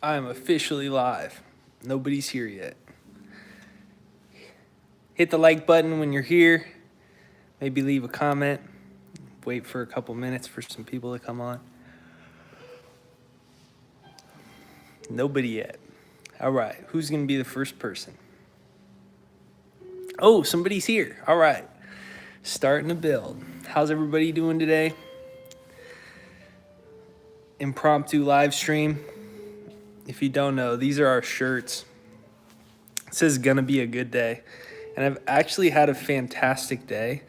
I am officially live. Nobody's here yet. Hit the like button when you're here. Maybe leave a comment. Wait for a couple minutes for some people to come on. Nobody yet. All right, who's going to be the first person? Oh, somebody's here. All right, starting to build. How's everybody doing today? Impromptu live stream. If you don't know, these are our shirts. It says gonna be a good day. And I've actually had a fantastic day.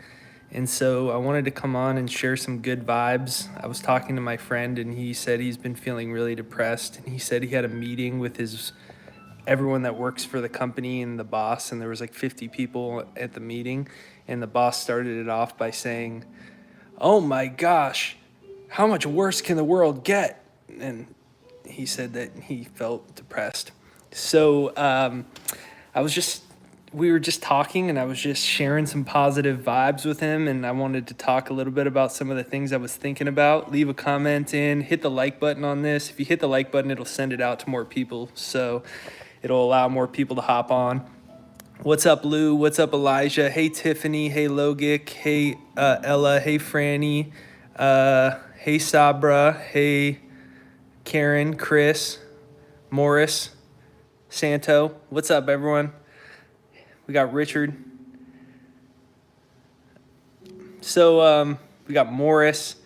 And so I wanted to come on and share some good vibes. I was talking to my friend and he said he's been feeling really depressed. And he said he had a meeting with everyone that works for the company and the boss, and there was like 50 people at the meeting. And the boss started it off by saying, "Oh my gosh, how much worse can the world get?" And he said that he felt depressed. So we were just talking and I was just sharing some positive vibes with him, and I wanted to talk a little bit about some of the things I was thinking about. Leave a comment in, hit the like button on this. If you hit the like button, it'll send it out to more people, so it'll allow more people to hop on. What's up, Lou? What's up, Elijah? Hey, Tiffany. Hey, Logic. Hey, Ella. Hey, Franny. Hey, Sabra. Hey, Karen, Chris, Morris, Santo. What's up, everyone? We got Richard. So we got Morris.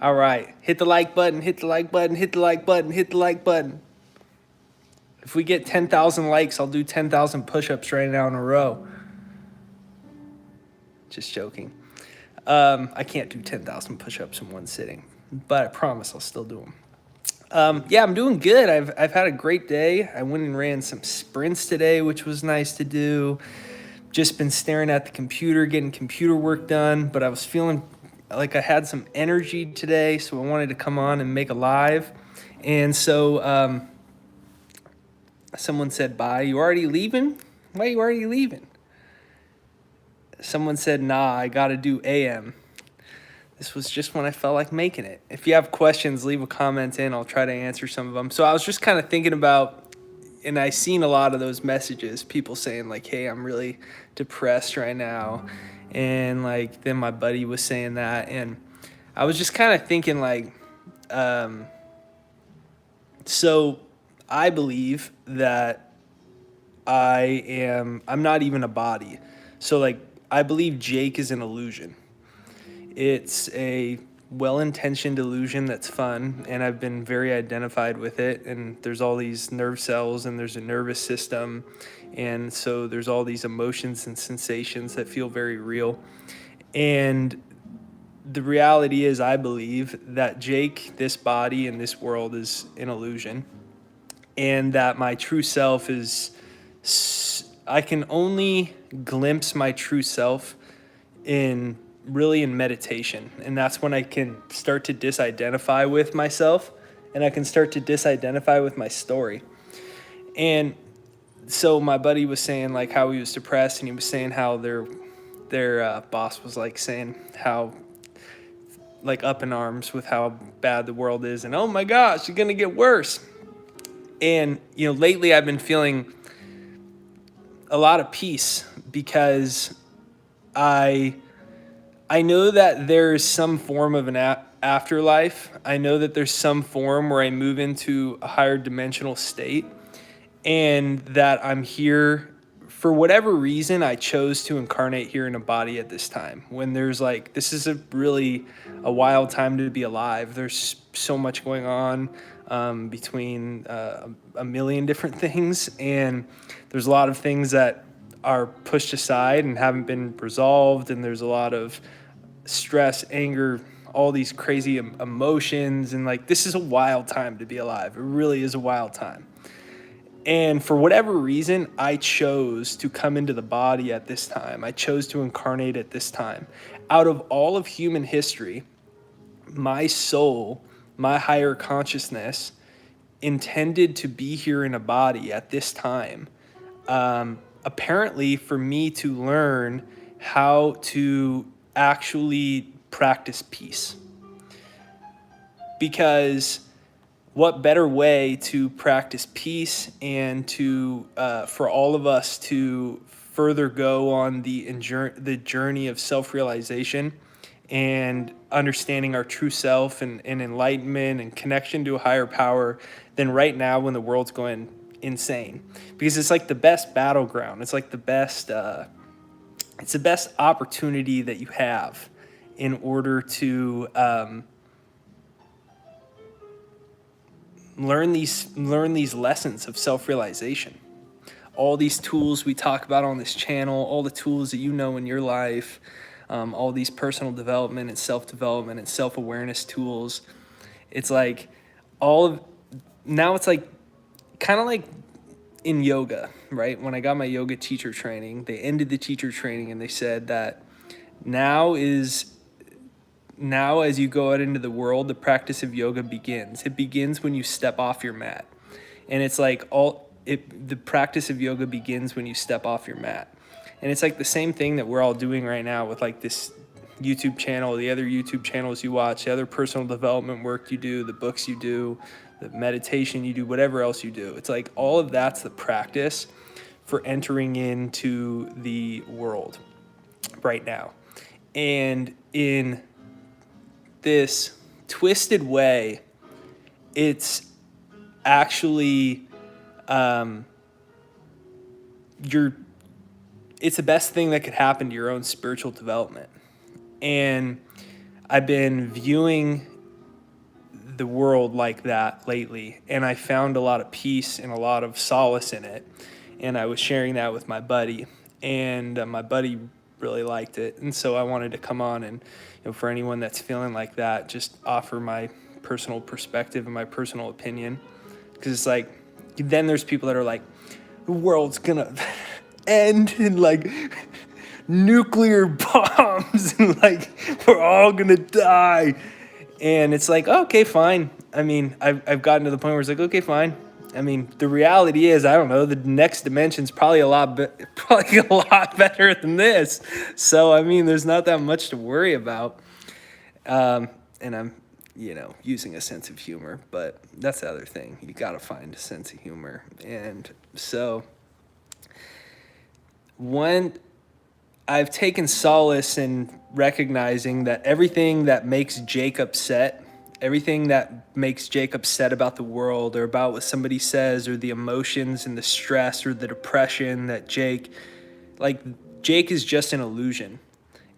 All right. Hit the like button, hit the like button, hit the like button, hit the like button. If we get 10,000 likes, I'll do 10,000 push-ups right now in a row. Just joking. I can't do 10,000 push-ups in one sitting, but I promise I'll still do them. Yeah, I'm doing good. I've had a great day. I went and ran some sprints today, which was nice to do. Just been staring at the computer, getting computer work done, but I was feeling like I had some energy today, so I wanted to come on and make a live. And so someone said, "Bye, you already leaving? Why are you already leaving?" Someone said, "Nah, I gotta do AM." This was just when I felt like making it. If you have questions, leave a comment in. I'll try to answer some of them. So I was just kind of thinking about, and I seen a lot of those messages, people saying like, "Hey, I'm really depressed right now." And like, then my buddy was saying that. And I was just kind of thinking like, so I believe that I'm not even a body. So like, I believe Jake is an illusion. It's a well-intentioned illusion that's fun, and I've been very identified with it. And there's all these nerve cells, and there's a nervous system, and so there's all these emotions and sensations that feel very real. And the reality is, I believe that Jake, this body, and this world is an illusion, and that my true self is, I can only glimpse my true self in meditation. And that's when I can start to disidentify with myself, and I can start to disidentify with my story. And so my buddy was saying like how he was depressed, and he was saying how their boss was like saying how like up in arms with how bad the world is, and oh my gosh, it's gonna get worse. And lately I've been feeling a lot of peace because I know that there's some form of an afterlife. I know that there's some form where I move into a higher dimensional state, and that I'm here for whatever reason. I chose to incarnate here in a body at this time, when there's like, this is really a wild time to be alive. There's so much going on between a million different things, and there's a lot of things that are pushed aside and haven't been resolved, and there's a lot of stress, anger, all these crazy emotions, and like, this is a wild time to be alive. It really is a wild time. And for whatever reason, I chose to come into the body at this time. I chose to incarnate at this time. Out of all of human history, my soul, my higher consciousness, intended to be here in a body at this time. Apparently for me to learn how to actually practice peace. Because what better way to practice peace and to for all of us to further go on the journey of self-realization and understanding our true self and enlightenment and connection to a higher power than right now when the world's going insane, because it's like the best battleground. It's like it's the best opportunity that you have in order to learn these lessons of self-realization. All these tools we talk about on this channel, all the tools that you know in your life, all these personal development and self-development and self-awareness tools. It's like now it's like kind of like in yoga, right? When I got my yoga teacher training, they ended the teacher training and they said that now as you go out into the world, the practice of yoga begins. It begins when you step off your mat. And it's like the practice of yoga begins when you step off your mat. And it's like the same thing that we're all doing right now with like this YouTube channel, the other YouTube channels you watch, the other personal development work you do, the books you do, the meditation you do, whatever else you do. It's like all of that's the practice for entering into the world right now. And in this twisted way, it's actually it's the best thing that could happen to your own spiritual development. And I've been viewing the world like that lately, and I found a lot of peace and a lot of solace in it. And I was sharing that with my buddy, and my buddy really liked it. And so I wanted to come on and, for anyone that's feeling like that, just offer my personal perspective and my personal opinion. Because it's like, then there's people that are like, the world's gonna end in like nuclear bombs and like we're all gonna die. And it's like, okay, fine. I mean, I've gotten to the point where it's like, okay, fine. I mean, the reality is, I don't know, the next dimension's probably a lot better than this. So, I mean, there's not that much to worry about. And I'm, using a sense of humor, but that's the other thing. You got to find a sense of humor. And so when I've taken solace in recognizing that everything that makes Jake upset, everything that makes Jake upset about the world or about what somebody says or the emotions and the stress or the depression that Jake is just an illusion.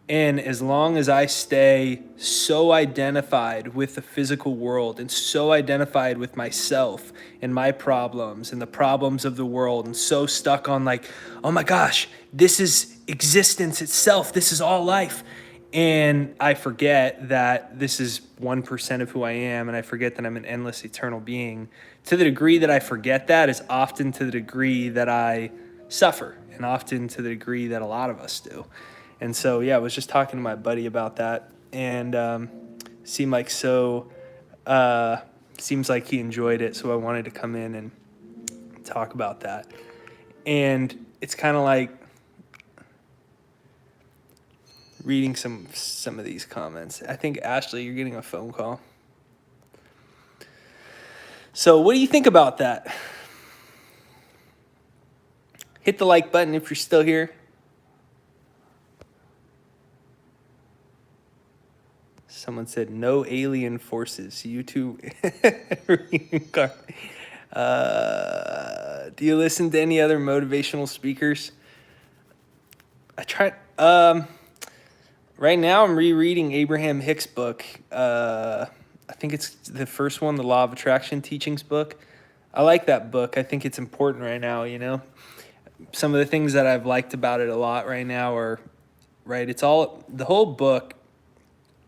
And as long as I stay so identified with the physical world and so identified with myself and my problems and the problems of the world and so stuck on like, oh my gosh, this is existence itself. This is all life. And I forget that this is 1% of who I am, and I forget that I'm an endless eternal being. To the degree that I forget that is often to the degree that I suffer, and often to the degree that a lot of us do. And so, yeah, I was just talking to my buddy about that, and seems like he enjoyed it, so I wanted to come in and talk about that. And it's kind of like reading some of these comments. I think, Ashley, you're getting a phone call. So what do you think about that? Hit the like button if you're still here. Someone said, no alien forces. You two. Do you listen to any other motivational speakers? I tried. Right now I'm rereading Abraham Hicks' book. I think it's the first one, the Law of Attraction Teachings book. I like that book. I think it's important right now, Some of the things that I've liked about it a lot right now are, right, the whole book,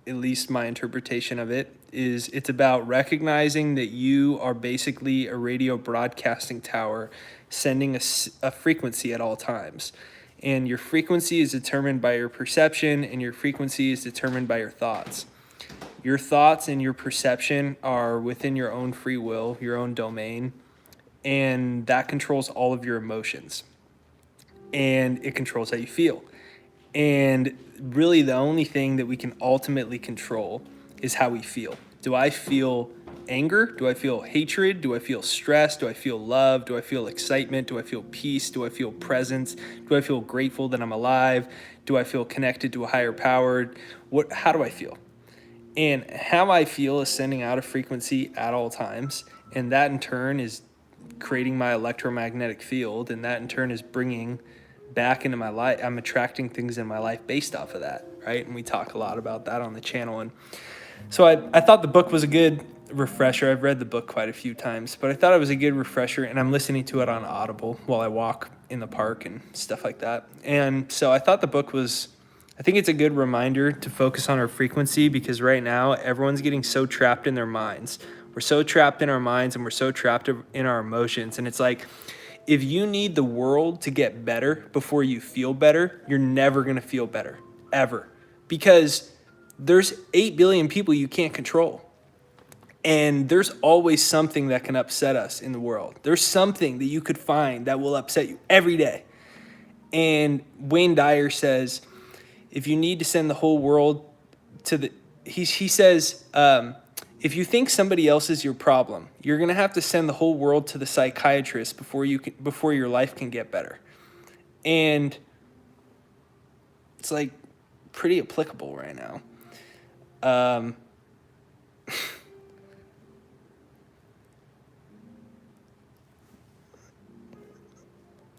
at least my interpretation of it, is it's about recognizing that you are basically a radio broadcasting tower sending a frequency at all times. And your frequency is determined by your perception, and your frequency is determined by your thoughts. Your thoughts and your perception are within your own free will, your own domain, and that controls all of your emotions. And it controls how you feel. And really the only thing that we can ultimately control is how we feel. Do I feel anger? Do I feel hatred? Do I feel stress? Do I feel love? Do I feel excitement? Do I feel peace? Do I feel presence? Do I feel grateful that I'm alive? Do I feel connected to a higher power? How do I feel? And how I feel is sending out a frequency at all times. And that in turn is creating my electromagnetic field. And that in turn is bringing back into my life. I'm attracting things in my life based off of that, right? And we talk a lot about that on the channel. And so I thought the book was a good refresher. I've read the book quite a few times, but I thought it was a good refresher. And I'm listening to it on Audible while I walk in the park and stuff like that. And so I thought the book was, I think it's a good reminder to focus on our frequency, because right now everyone's getting so trapped in their minds. We're so trapped in our minds and we're so trapped in our emotions. And it's like, if you need the world to get better before you feel better, you're never going to feel better, ever. Because there's 8 billion people you can't control. And there's always something that can upset us in the world. There's something that you could find that will upset you every day. And Wayne Dyer says, if you need to send the whole world to the, he says, if you think somebody else is your problem, you're going to have to send the whole world to the psychiatrist before your life can get better. And it's like pretty applicable right now.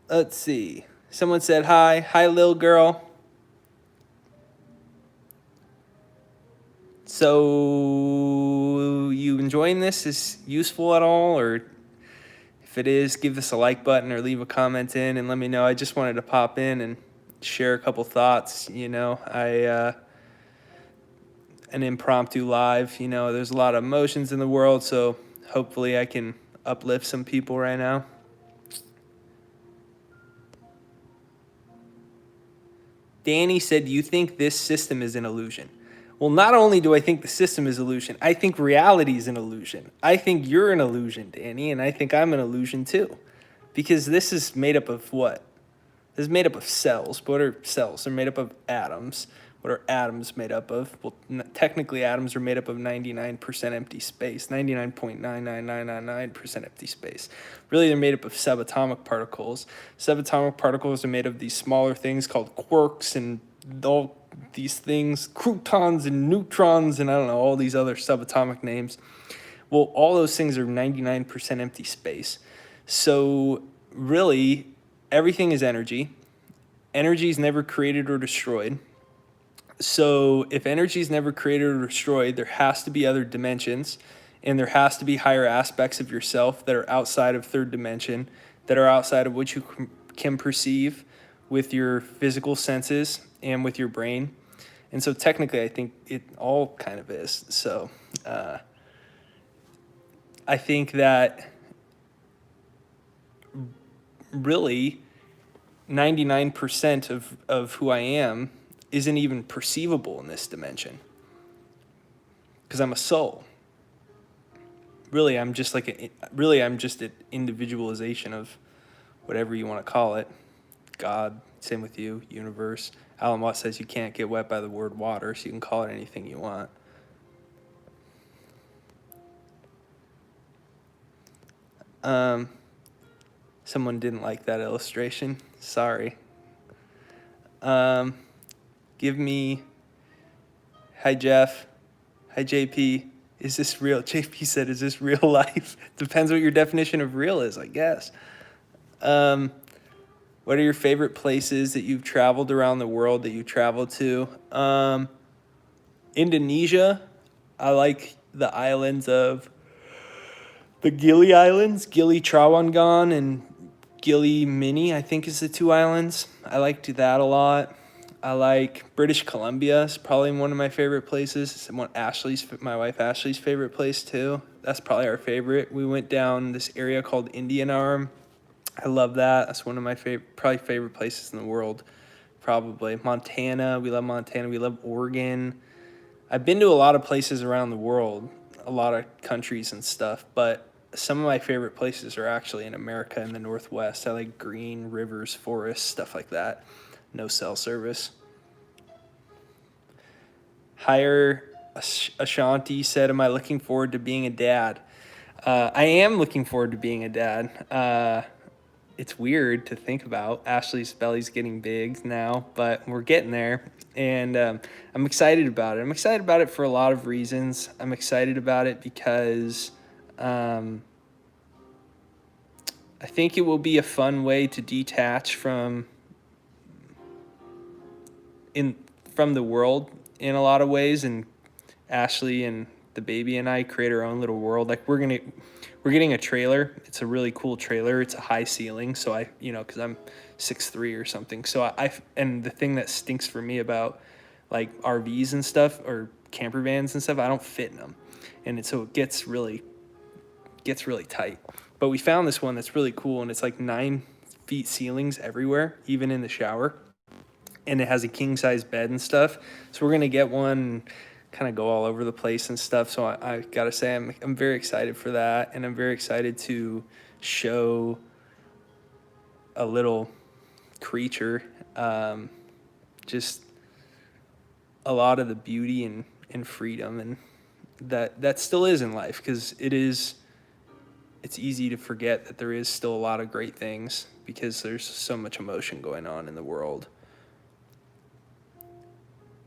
Let's see. Someone said hi. Hi, little girl. So you enjoying this? Is useful at all? Or if it is, give this a like button or leave a comment in and let me know. I just wanted to pop in and share a couple thoughts. You know, an impromptu live. You know, there's a lot of emotions in the world, so hopefully I can uplift some people right now. Danny said, you think this system is an illusion? Well, not only do I think the system is illusion, I think reality is an illusion. I think you're an illusion, Danny, and I think I'm an illusion too. Because this is made up of what? This is made up of cells. What are cells? They're made up of atoms. What are atoms made up of? Well, technically atoms are made up of 99% empty space, 99.99999% empty space. Really, they're made up of subatomic particles. Subatomic particles are made of these smaller things called quarks and all these things, croutons and neutrons and I don't know, all these other subatomic names. Well, all those things are 99% empty space. So really, everything is energy. Energy is never created or destroyed. So if energy is never created or destroyed, there has to be other dimensions, and there has to be higher aspects of yourself that are outside of third dimension, that are outside of what you can perceive with your physical senses and with your brain. And so technically, I think it all kind of is. So I think that really 99% of who I am isn't even perceivable in this dimension, because I'm a soul. Really, I'm just an individualization of whatever you want to call it. God, same with you, universe. Alan Watts says you can't get wet by the word water, so you can call it anything you want. Someone didn't like that illustration. Sorry. Give me, hi Jeff, hi JP, is this real? JP said, is this real life? Depends what your definition of real is, I guess. What are your favorite places that you've traveled around the world that you traveled to? Indonesia, I like the islands of the Gili Islands, Gili Trawangan and Gili Mini, I think is the two islands. I liked that a lot. I like British Columbia. It's probably one of my favorite places. It's my wife Ashley's favorite place too. That's probably our favorite. We went down this area called Indian Arm. I love that. That's one of my favorite places in the world. Probably Montana. We love Montana. We love Oregon. I've been to a lot of places around the world, a lot of countries and stuff, but some of my favorite places are actually in America in the Northwest. I like green rivers, forests, stuff like that. No cell service. Higher Ashanti said, "Am I looking forward to being a dad?" I am looking forward to being a dad. It's weird to think about. Ashley's belly's getting big now, but we're getting there. And I'm excited about it. I'm excited about it for a lot of reasons. I'm excited about it because um, I think it will be a fun way to detach in from the world in a lot of ways. And Ashley and the baby and I create our own little world. Like we're getting a trailer. It's a really cool trailer. It's a high ceiling, so because I'm 6'3" or something. So and the thing that stinks for me about like RVs and stuff or camper vans and stuff, I don't fit in them, and so it gets really tight. But we found this one that's really cool, and it's like 9 feet ceilings everywhere, even in the shower, and it has a king size bed and stuff. So we're gonna get one, kind of go all over the place and stuff. So I gotta say I'm very excited for that, and I'm very excited to show a little creature just a lot of the beauty and freedom and that still is in life, because it's easy to forget that there is still a lot of great things because there's so much emotion going on in the world.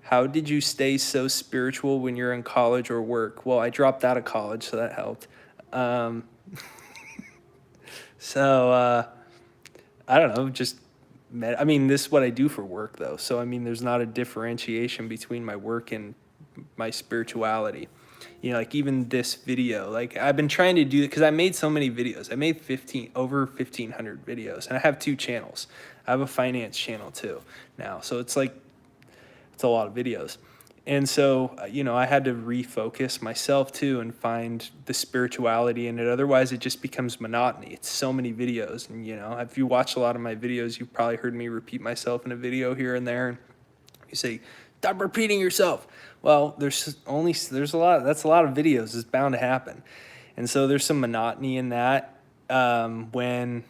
How did you stay so spiritual when you're in college or work? Well, I dropped out of college, so that helped. Um, so I don't know, just I mean, this is what I do for work, though. So I mean, there's not a differentiation between my work and my spirituality. Like even this video, like I've been trying to do it because I made so many videos. I made over 1,500 videos, and I have 2 channels. I have a finance channel too now, so it's a lot of videos. And so, I had to refocus myself too and find the spirituality in it. Otherwise, it just becomes monotony. It's so many videos. And, if you watch a lot of my videos, you've probably heard me repeat myself in a video here and there. You say, stop repeating yourself. Well, there's a lot. That's a lot of videos. It's bound to happen. And so there's some monotony in that when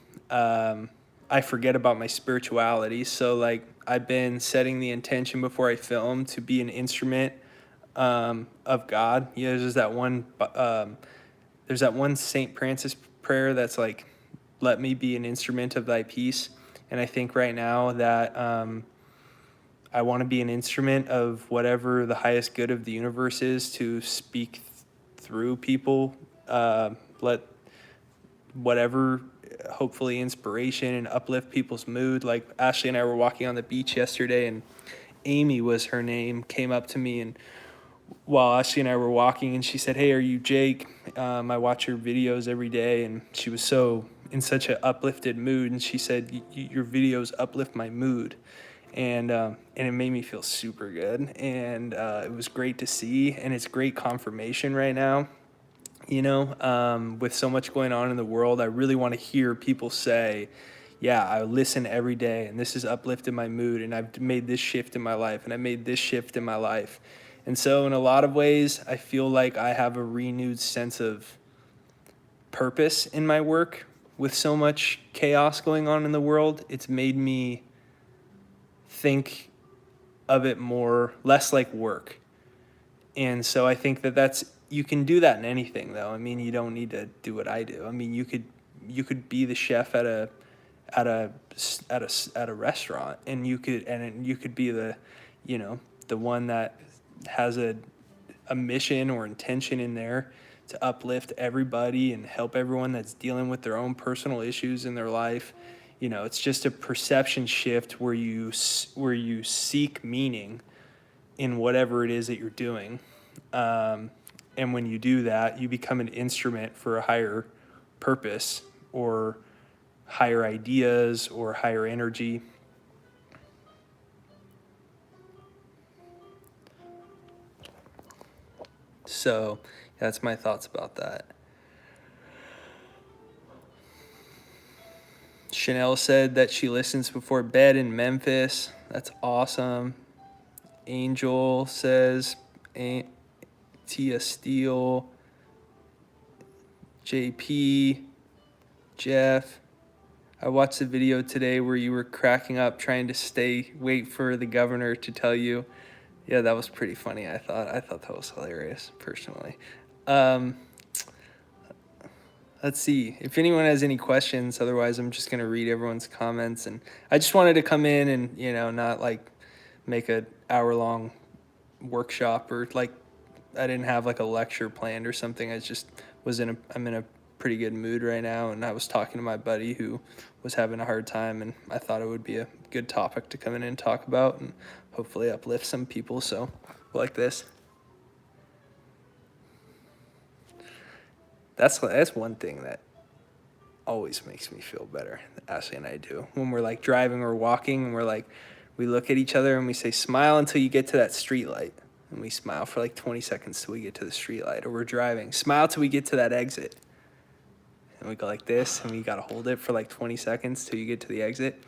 I forget about my spirituality. So like I've been setting the intention before I film to be an instrument of God. There's that one St. Francis prayer that's like, let me be an instrument of thy peace. And I think right now that I want to be an instrument of whatever the highest good of the universe is, to speak through people, let whatever, hopefully inspiration and uplift people's mood. Like Ashley and I were walking on the beach yesterday, and Amy was her name, came up to me, and while Ashley and I were walking, and she said, "Hey, are you Jake? I watch your videos every day." And she was in such an uplifted mood, and she said, "Your videos uplift my mood." And it made me feel super good, and it was great to see, and it's great confirmation right now. With so much going on in the world, I really want to hear people say, yeah, I listen every day, and this has uplifted my mood, and I've made this shift in my life, and I made this shift in my life. And so in a lot of ways, I feel like I have a renewed sense of purpose in my work. With so much chaos going on in the world, it's made me think of it less like work. And so I think that you can do that in anything, though. I mean, you don't need to do what I do. I mean, you could be the chef at a restaurant, and you could be the one that has a mission or intention in there to uplift everybody and help everyone that's dealing with their own personal issues in their life. It's just a perception shift where you seek meaning in whatever it is that you're doing. And when you do that, you become an instrument for a higher purpose or higher ideas or higher energy. So that's my thoughts about that. Chanel said that she listens before bed in Memphis. That's awesome. Angel says, Tia Steele, JP, Jeff. I watched the video today where you were cracking up trying to wait for the governor to tell you. Yeah, that was pretty funny. I thought that was hilarious, personally. Um, let's see if anyone has any questions. Otherwise, I'm just gonna read everyone's comments. And I just wanted to come in and not like make a hour long workshop, or like I didn't have like a lecture planned or something. I just I'm in a pretty good mood right now, and I was talking to my buddy who was having a hard time, and I thought it would be a good topic to come in and talk about and hopefully uplift some people. So, like this. That's one thing that always makes me feel better. Ashley and I do when we're like driving or walking, and we look at each other and we say, "Smile until you get to that street light." And we smile for like 20 seconds till we get to the street light. Or we're driving, smile till we get to that exit. And we go like this, and we gotta hold it for like 20 seconds till you get to the exit.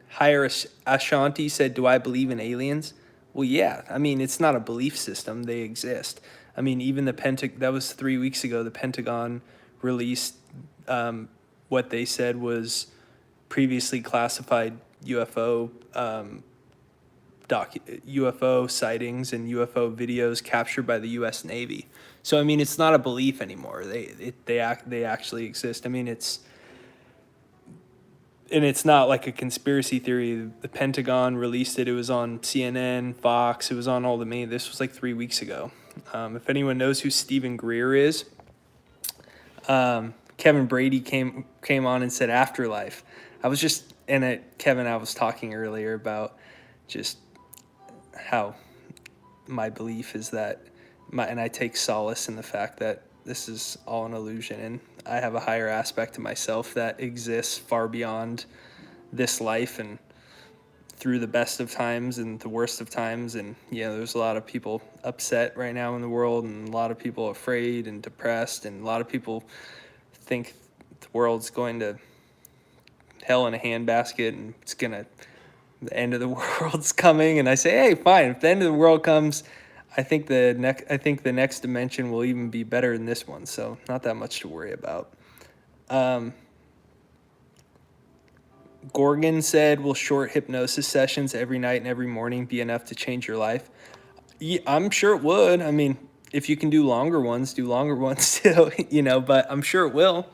Higher Ashanti said, "Do I believe in aliens?" Well, yeah. I mean, it's not a belief system. They exist. I mean, even that was 3 weeks ago, the Pentagon released what they said was previously classified UFO sightings and UFO videos captured by the U.S. Navy. So I mean, it's not a belief anymore. They actually exist. I mean, it's not like a conspiracy theory. The Pentagon released it. It was on CNN, Fox. It was on all the main. This was like 3 weeks ago. If anyone knows who Stephen Greer is, Kevin Brady came on and said Afterlife. I was just Kevin. I was talking earlier about just how my belief is that and I take solace in the fact that this is all an illusion, and I have a higher aspect of myself that exists far beyond this life and through the best of times and the worst of times. And there's a lot of people upset right now in the world, and a lot of people afraid and depressed, and a lot of people think the world's going to hell in a handbasket, and the end of the world's coming. And I say, hey, fine, if the end of the world comes, I think the next dimension will even be better than this one, so not that much to worry about. Gorgon said, "Will short hypnosis sessions every night and every morning be enough to change your life?" Yeah, I'm sure it would. I mean, if you can do longer ones, do longer ones too, but I'm sure it will.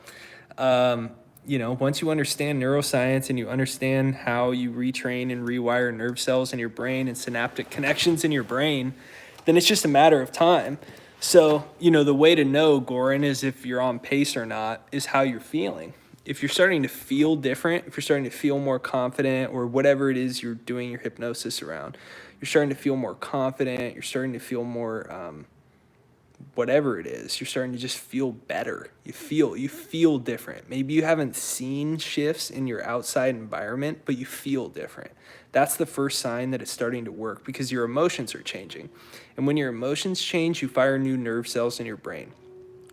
Once you understand neuroscience and you understand how you retrain and rewire nerve cells in your brain and synaptic connections in your brain, then it's just a matter of time. So, the way to know, Goran, is if you're on pace or not, is how you're feeling. If you're starting to feel different, if you're starting to feel more confident, or whatever it is you're doing your hypnosis around, you're starting to feel more confident, you're starting to feel more, whatever it is, you're starting to just feel better. You feel different. Maybe you haven't seen shifts in your outside environment, but you feel different. That's the first sign that it's starting to work, because your emotions are changing. And when your emotions change, you fire new nerve cells in your brain.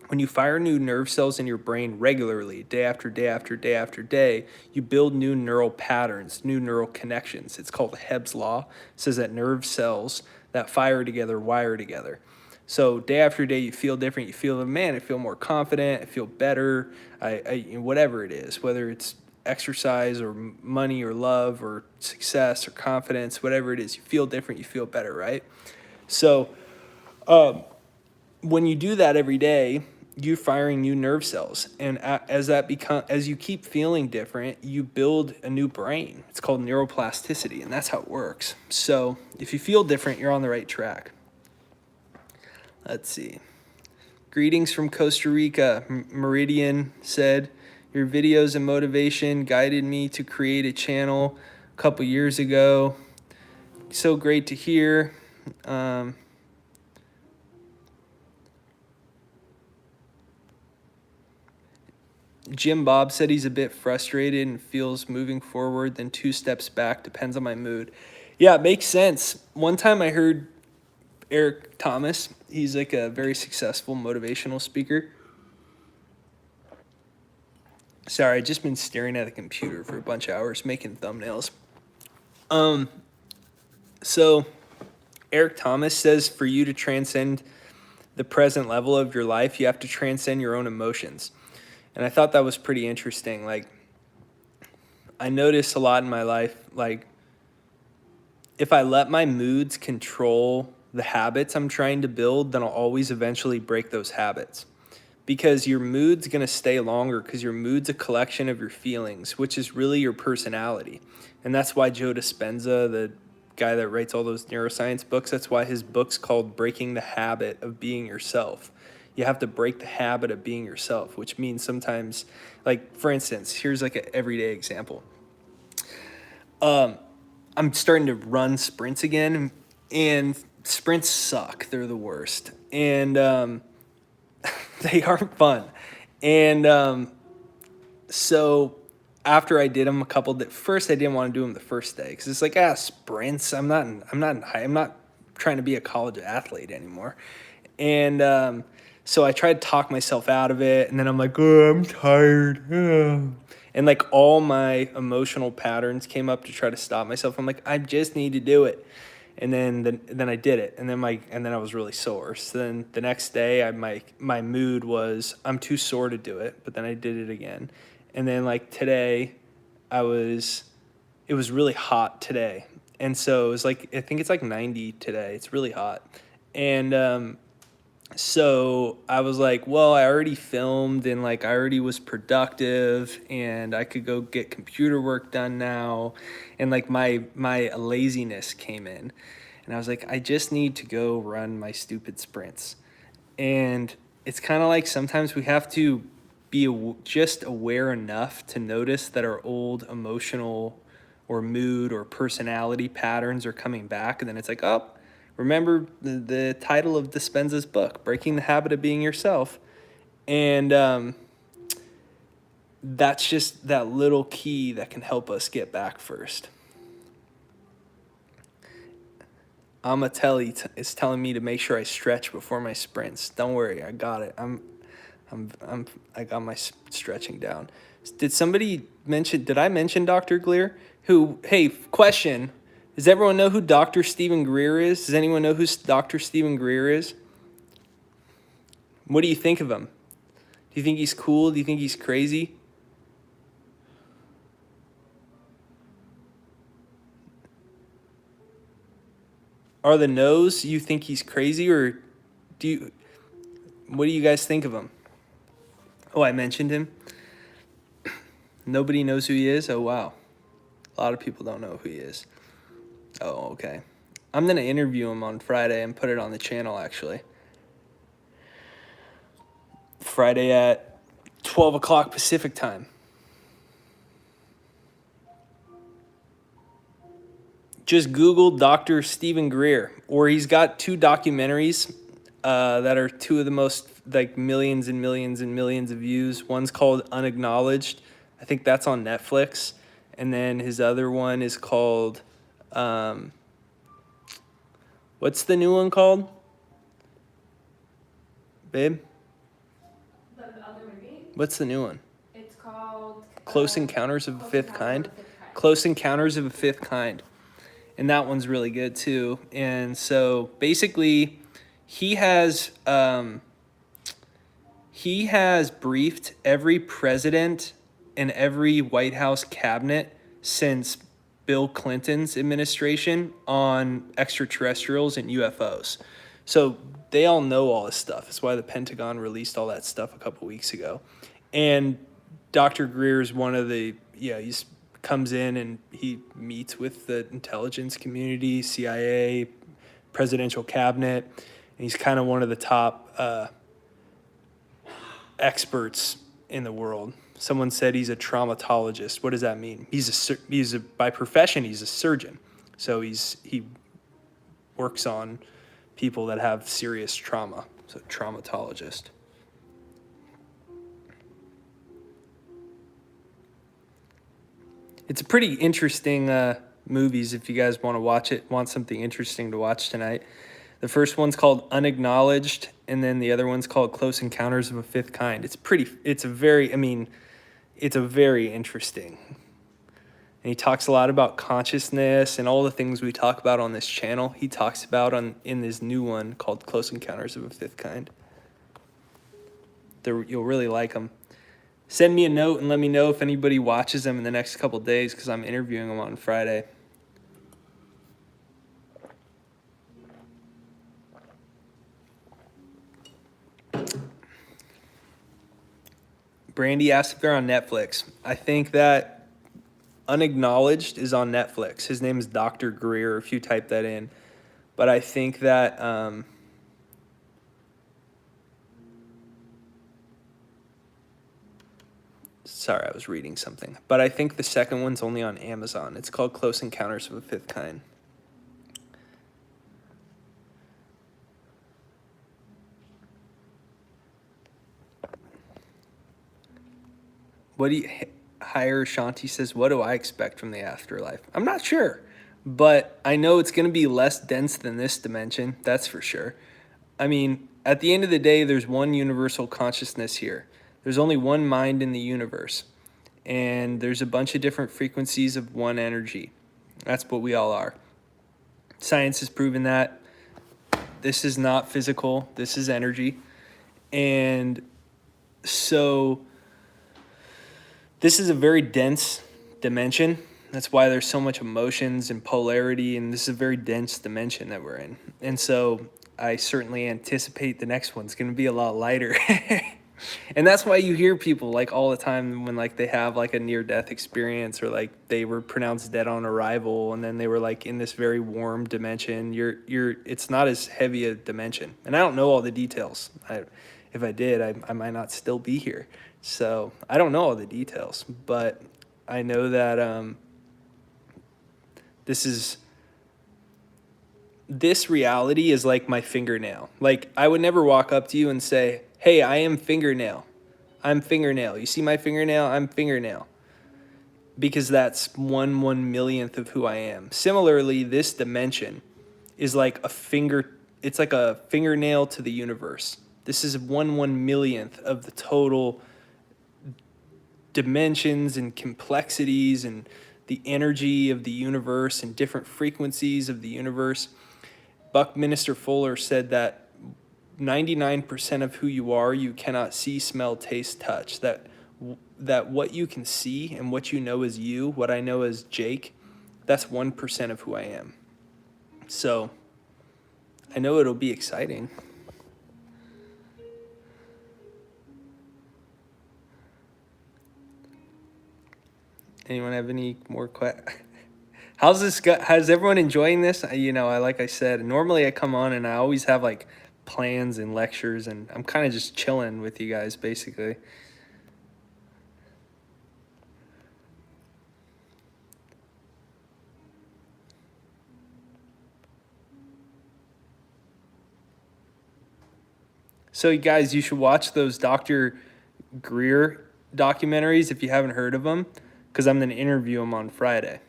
When you fire new nerve cells in your brain regularly, day after day after day after day, you build new neural patterns, new neural connections. It's called Hebb's law. It says that nerve cells that fire together wire together. So day after day, you feel different. You feel, man, I feel more confident. I feel better. Whatever it is, whether it's exercise or money or love or success or confidence, whatever it is, you feel different. You feel better, right? So when you do that every day, you're firing new nerve cells, and as you keep feeling different, you build a new brain. It's called neuroplasticity, and that's how it works. So if you feel different, you're on the right track. Let's see. Greetings from Costa Rica. Meridian said, "Your videos and motivation guided me to create a channel a couple years ago. So great to hear." Jim Bob said he's a bit frustrated and feels moving forward, then 2 steps back, depends on my mood. Yeah, it makes sense. One time I heard Eric Thomas, he's like a very successful motivational speaker. Sorry, I just been staring at the computer for a bunch of hours making thumbnails. So Eric Thomas says for you to transcend the present level of your life, you have to transcend your own emotions. And I thought that was pretty interesting. Like, I notice a lot in my life, like if I let my moods control the habits I'm trying to build, then I'll always eventually break those habits. Because your mood's gonna stay longer because your mood's a collection of your feelings, which is really your personality. And that's why Joe Dispenza, the guy that writes all those neuroscience books, that's why his book's called Breaking the Habit of Being Yourself. You have to break the habit of being yourself, which means sometimes, like for instance, here's like an everyday example. I'm starting to run sprints again, and sprints suck. They're the worst. And they aren't fun. And so after I did them a couple first I didn't want to do them the first day because it's like sprints. I'm not trying to be a college athlete anymore. And so I tried to talk myself out of it, and then I'm like, oh, I'm tired. And like all my emotional patterns came up to try to stop myself. I'm like, I just need to do it. And then I did it, and then I was really sore. So then the next day, my mood was I'm too sore to do it, but then I did it again, and then like today, it was really hot today, and so it was like I think it's like 90 today. It's really hot, and so I was like, well, I already filmed and like I already was productive and I could go get computer work done now. And like my laziness came in and I was like, I just need to go run my stupid sprints. And it's kind of like sometimes we have to be just aware enough to notice that our old emotional or mood or personality patterns are coming back. And then it's like, oh, remember the title of Dispenza's book, Breaking the Habit of Being Yourself. And that's just that little key that can help us get back first. Amatelli is telling me to make sure I stretch before my sprints. Don't worry, I got it. I got my stretching down. Did I mention Dr. Gleer? Hey, question. Does everyone know who Dr. Stephen Greer is? Does anyone know who Dr. Stephen Greer is? What do you think of him? Do you think he's cool? Do you think he's crazy? Are the no's you think he's crazy, or what do you guys think of him? Oh, I mentioned him. Nobody knows who he is? Oh, wow. A lot of people don't know who he is. Oh, okay. I'm going to interview him on Friday and put it on the channel, actually. Friday at 12 o'clock Pacific time. Just Google Dr. Stephen Greer, or he's got 2 documentaries that are 2 of the most, like, millions and millions and millions of views. One's called Unacknowledged. I think that's on Netflix. And then his other one is called... what's the new one called? Babe? The other movie? What's the new one? It's called... Close Encounters of a Fifth Kind? Close Encounters of a Fifth Kind. And that one's really good too. And so basically he has briefed every president and every White House cabinet since Bill Clinton's administration on extraterrestrials and UFOs. So they all know all this stuff. That's why the Pentagon released all that stuff a couple weeks ago. And Dr. Greer is one of the, he's comes in and he meets with the intelligence community, CIA, presidential cabinet, and he's kind of one of the top experts in the world. Someone said he's a traumatologist. What does that mean? By profession, he's a surgeon. So he works on people that have serious trauma. So traumatologist. It's a pretty interesting movies if you guys want to watch it, want something interesting to watch tonight. The first one's called Unacknowledged, and then the other one's called Close Encounters of a Fifth Kind. It's a very interesting. And he talks a lot about consciousness and all the things we talk about on this channel. He talks about in this new one called Close Encounters of a Fifth Kind. You'll really like them. Send me a note and let me know if anybody watches them in the next couple days because I'm interviewing them on Friday. Brandy asked if they're on Netflix. I think that Unacknowledged is on Netflix. His name is Dr. Greer, if you type that in. But I think that sorry, I was reading something. But I think the second one's only on Amazon. It's called Close Encounters of a Fifth Kind. What do you hire? Shanti says, what do I expect from the afterlife? I'm not sure, but I know it's going to be less dense than this dimension. That's for sure. I mean, at the end of the day, there's one universal consciousness here. There's only one mind in the universe, and there's a bunch of different frequencies of one energy. That's what we all are. Science has proven that. This is not physical, this is energy. And so this is a very dense dimension. That's why there's so much emotions and polarity, and this is a very dense dimension that we're in. And so I certainly anticipate the next one's going to be a lot lighter. And that's why you hear people like all the time when like they have like a near death experience or like they were pronounced dead on arrival and then they were like in this very warm dimension. It's not as heavy a dimension. And I don't know all the details. If I did, I might not still be here. So I don't know all the details, but I know that this reality is like my fingernail. Like I would never walk up to you and say, hey, I am fingernail. I'm fingernail. You see my fingernail? I'm fingernail. Because that's 1/1,000,000th of who I am. Similarly, this dimension is like it's like a fingernail to the universe. This is 1/1,000,000th of the total dimensions and complexities and the energy of the universe and different frequencies of the universe. Buckminster Fuller said that 99% of who you are, you cannot see, smell, taste, touch. That what you can see and what you know as you, what I know as Jake, that's 1% of who I am. So I know it'll be exciting. Anyone have any more questions? How's this go? How's everyone enjoying this? Like I said, normally I come on and I always have like plans and lectures, and I'm kind of just chilling with you guys, basically. So, you guys, you should watch those Dr. Greer documentaries if you haven't heard of them, because I'm going to interview him on Friday.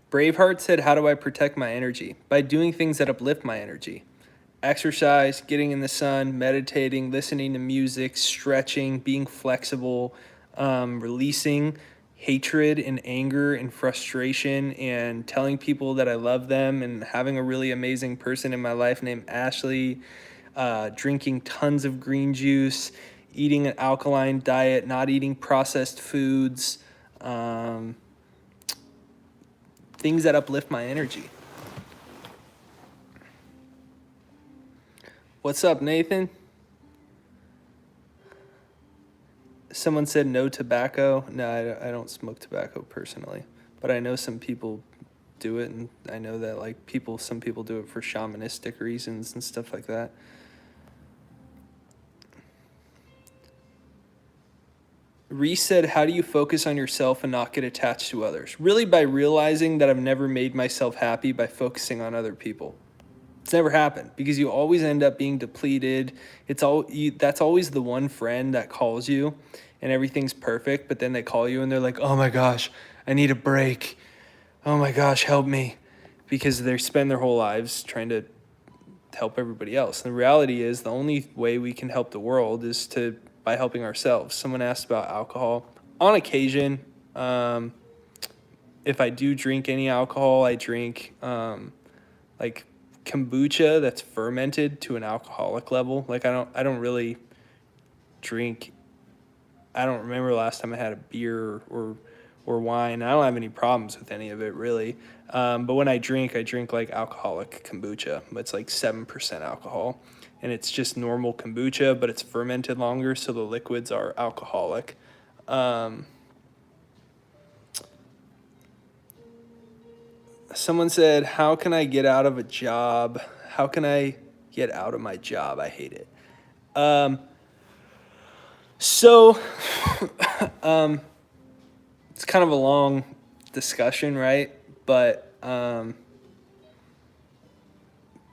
Braveheart said, how do I protect my energy? By doing things that uplift my energy. Exercise, getting in the sun, meditating, listening to music, stretching, being flexible, releasing hatred and anger and frustration, and telling people that I love them, and having a really amazing person in my life named Ashley, drinking tons of green juice, eating an alkaline diet, not eating processed foods, things that uplift my energy. What's up, Nathan? Someone said no tobacco. No, I don't smoke tobacco personally, but I know some people do it, and I know that like some people do it for shamanistic reasons and stuff like that. Reese said, how do you focus on yourself and not get attached to others? Really by realizing that I've never made myself happy by focusing on other people. It's never happened because you always end up being depleted. That's always the one friend that calls you and everything's perfect, but then they call you and they're like, oh my gosh, I need a break. Oh my gosh, help me. Because they spend their whole lives trying to help everybody else. And the reality is the only way we can help the world is by helping ourselves. Someone asked about alcohol. On occasion, if I do drink any alcohol, I drink like kombucha that's fermented to an alcoholic level. Like I don't really drink. I don't remember last time I had a beer or wine. I don't have any problems with any of it really. But when I drink like alcoholic kombucha. It's like 7% alcohol, and it's just normal kombucha, but it's fermented longer, so the liquids are alcoholic. Someone said, "How can I get out of a job? How can I get out of my job? I hate it." So, it's kind of a long discussion, right? But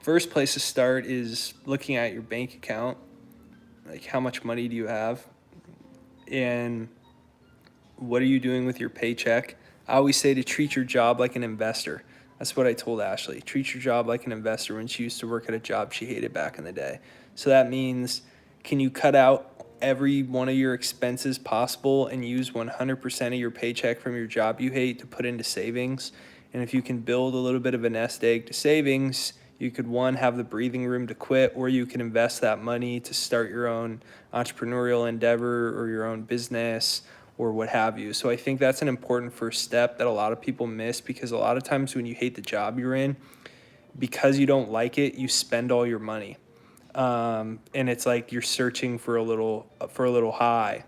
first place to start is looking at your bank account. Like, how much money do you have? And what are you doing with your paycheck? I always say to treat your job like an investor. That's what I told Ashley. Treat your job like an investor when she used to work at a job she hated back in the day. So that means, can you cut out every one of your expenses possible and use 100% of your paycheck from your job you hate to put into savings? And if you can build a little bit of a nest egg to savings, you could, one, have the breathing room to quit, or you can invest that money to start your own entrepreneurial endeavor or your own business or what have you. So I think that's an important first step that a lot of people miss, because a lot of times when you hate the job you're in, because you don't like it, you spend all your money. And it's like you're searching for a little high,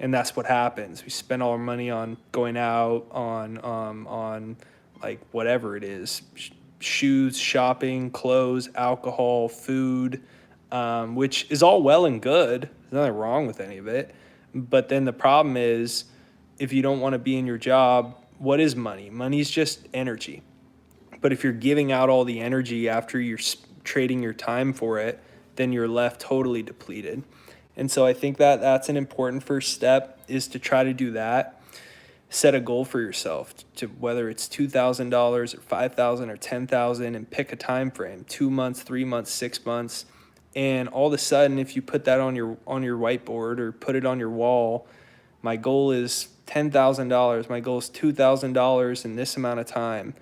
and that's what happens. We spend all our money on going out, on like whatever it is, shoes, shopping, clothes, alcohol, food, which is all well and good. There's nothing wrong with any of it. But then the problem is, if you don't want to be in your job, what is money? Money's just energy. But if you're giving out all the energy after you're trading your time for it, then you're left totally depleted. And so I think that that's an important first step, is to try to do that. Set a goal for yourself, to whether it's $2,000 or $5,000 or $10,000, and pick a time frame, 2 months, 3 months, 6 months. And all of a sudden, if you put that on your whiteboard or put it on your wall, my goal is $10,000, my goal is $2,000 in this amount of time.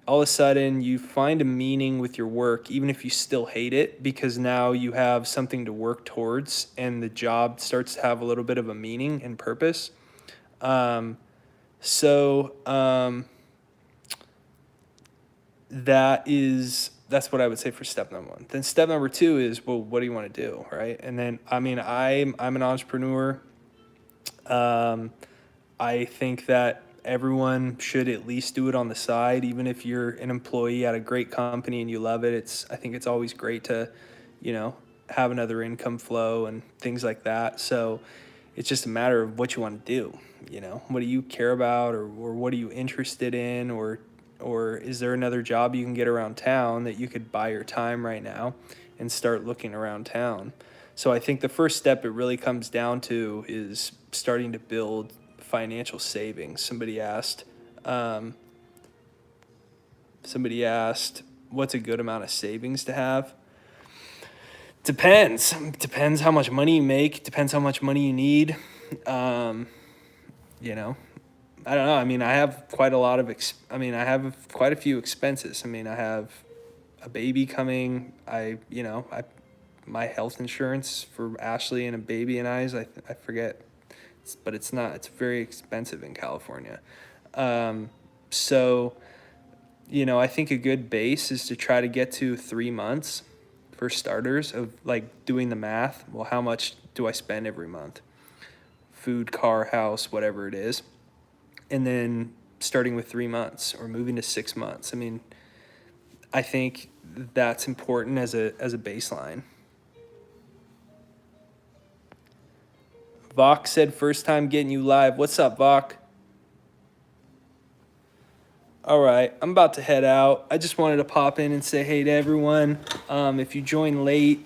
All of a sudden, you find a meaning with your work, even if you still hate it, because now you have something to work towards, and the job starts to have a little bit of a meaning and purpose. That's what I would say for step number one. Then step number two is, well, what do you want to do, right? And then, I mean, I'm an entrepreneur. I think that everyone should at least do it on the side, even if you're an employee at a great company and you love it. I think it's always great to, have another income flow and things like that. So it's just a matter of what you want to do. What do you care about, or what are you interested in, or is there another job you can get around town that you could buy your time right now and start looking around town? So I think the first step it really comes down to is starting to build financial savings. Somebody asked, what's a good amount of savings to have? Depends how much money you make. Depends how much money you need. I don't know. I mean, I have quite I have quite a few expenses. I mean, I have a baby coming. My health insurance for Ashley and a baby and I forget, but it's very expensive in California. So, I think a good base is to try to get to 3 months for starters, of like doing the math. Well, how much do I spend every month? Food, car, house, whatever it is. And then starting with 3 months or moving to 6 months. I mean, I think that's important as a baseline. Vok said, first time getting you live. What's up, Vok? All right, I'm about to head out. I just wanted to pop in and say hey to everyone. If you joined late,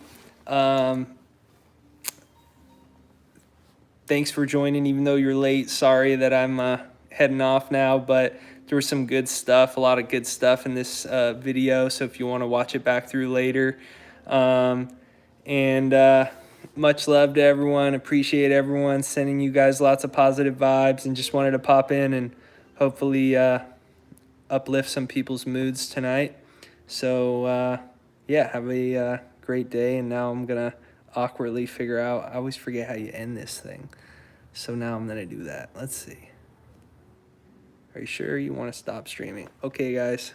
thanks for joining, even though you're late. Sorry that I'm heading off now, but there was some good stuff, a lot of good stuff in this video. So if you want to watch it back through later, much love to everyone. Appreciate everyone, sending you guys lots of positive vibes, and just wanted to pop in and hopefully uplift some people's moods tonight. So, yeah, have a great day. And now I'm going to awkwardly figure out, I always forget how you end this thing. So now I'm going to do that. Let's see. Are you sure you want to stop streaming? Okay, guys.